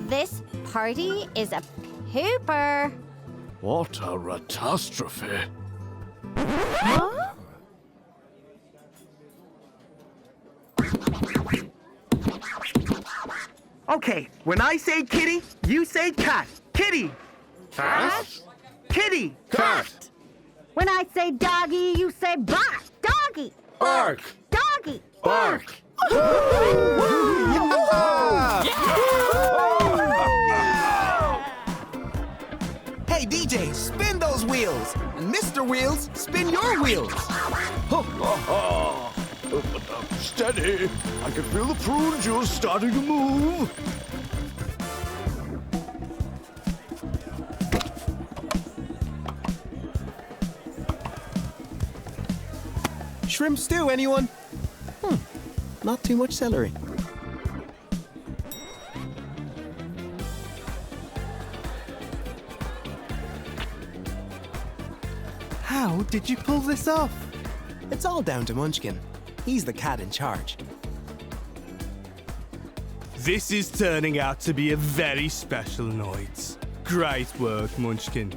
This party is a pooper. What a catastrophe. Huh? Okay, when I say kitty, you say cat. Kitty! Cat? Kitty! Cat! When I say doggy, you say bark. Doggy. Bark! Doggy. Bark! Hey, DJ, spin those wheels. And Mr. Wheels, spin your wheels. Steady! I can feel the prune juice starting to move. Shrimp stew, anyone? Not too much celery. How did you pull this off? It's all down to Munchkin. He's the cat in charge. This is turning out to be a very special night. Great work, Munchkin.